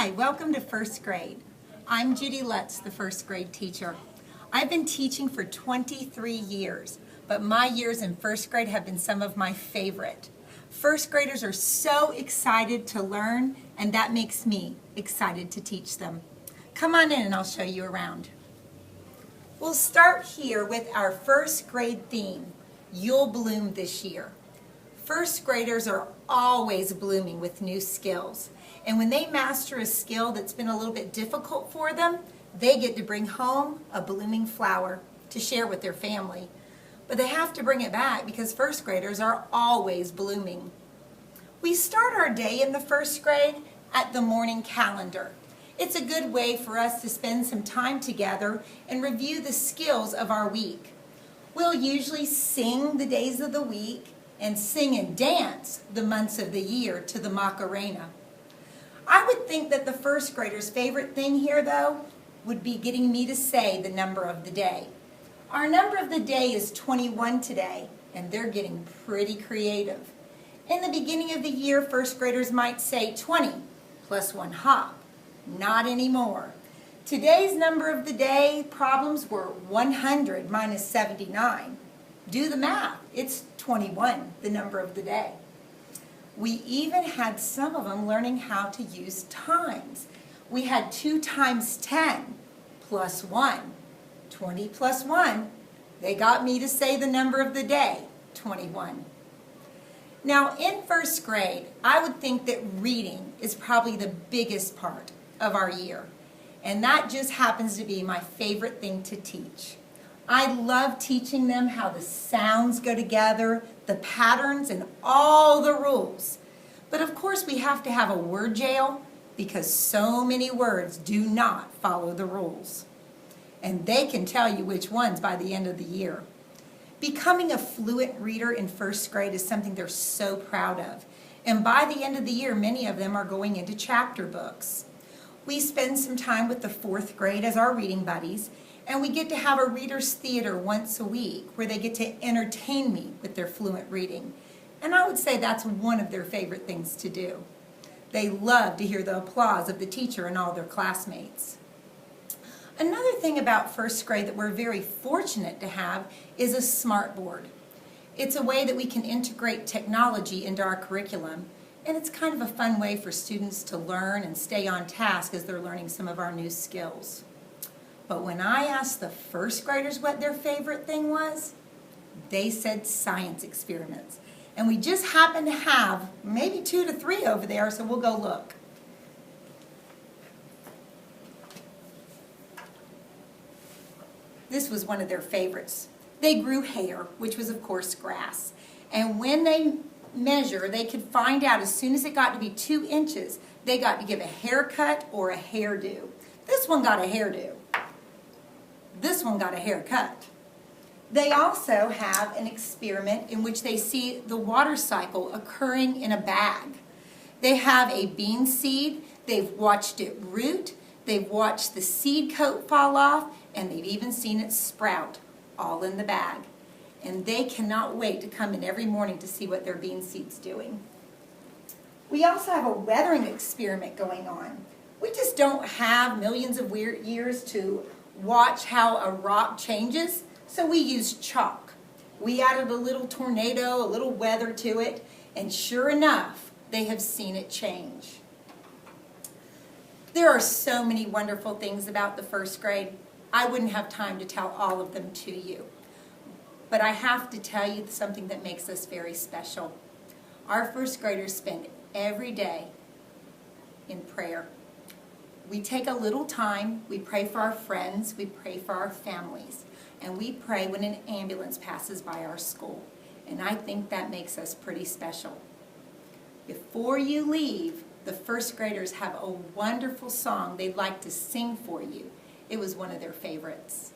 Hi, welcome to first grade. I'm Judy Lutz, the first grade teacher. I've been teaching for 23 years, but my years in first grade have been some of my favorite. First graders are so excited to learn, and that makes me excited to teach them. Come on in and I'll show you around. We'll start here with our first grade theme, You'll Bloom This Year. First graders are always blooming with new skills. And when they master a skill that's been a little bit difficult for them, they get to bring home a blooming flower to share with their family. But they have to bring it back because first graders are always blooming. We start our day in the first grade at the morning calendar. It's a good way for us to spend some time together and review the skills of our week. We'll usually sing the days of the week and sing and dance the months of the year to the Macarena. I would think that the first grader's favorite thing here, though, would be getting me to say the number of the day. Our number of the day is 21 today, and they're getting pretty creative. In the beginning of the year, first graders might say 20 plus one hop. Not anymore. Today's number of the day problems were 100 minus 79. Do the math. It's 21, the number of the day. We even had some of them learning how to use times. We had 2 times 10 plus 1. 20 plus 1. They got me to say the number of the day, 21. Now, in first grade, I would think that reading is probably the biggest part of our year. And that just happens to be my favorite thing to teach. I love teaching them how the sounds go together, the patterns, and all the rules. But of course we have to have a word jail because so many words do not follow the rules. And they can tell you which ones by the end of the year. Becoming a fluent reader in first grade is something they're so proud of. And by the end of the year, many of them are going into chapter books. We spend some time with the fourth grade as our reading buddies, and we get to have a reader's theater once a week where they get to entertain me with their fluent reading. And I would say that's one of their favorite things to do. They love to hear the applause of the teacher and all their classmates. Another thing about first grade that we're very fortunate to have is a smart board. It's a way that we can integrate technology into our curriculum, and it's kind of a fun way for students to learn and stay on task as they're learning some of our new skills. But when I asked the first graders what their favorite thing was, they said science experiments. And we just happen to have maybe 2 to 3 over there, so we'll go look. This was one of their favorites. They grew hair, which was of course grass. And when they measure, they could find out as soon as it got to be 2 inches, they got to give a haircut or a hairdo. This one got a hairdo. This one got a haircut. They also have an experiment in which they see the water cycle occurring in a bag. They have a bean seed, they've watched it root, they've watched the seed coat fall off, and they've even seen it sprout, all in the bag. And they cannot wait to come in every morning to see what their bean seed's doing. We also have a weathering experiment going on. We just don't have millions of years to watch how a rock changes, so we use chalk. We added a little tornado, a little weather to it, and sure enough, they have seen it change. There are so many wonderful things about the first grade. I wouldn't have time to tell all of them to you. But I have to tell you something that makes us very special. Our first graders spend every day in prayer. We take a little time, we pray for our friends, we pray for our families, and we pray when an ambulance passes by our school. And I think that makes us pretty special. Before you leave, the first graders have a wonderful song they'd like to sing for you. It was one of their favorites.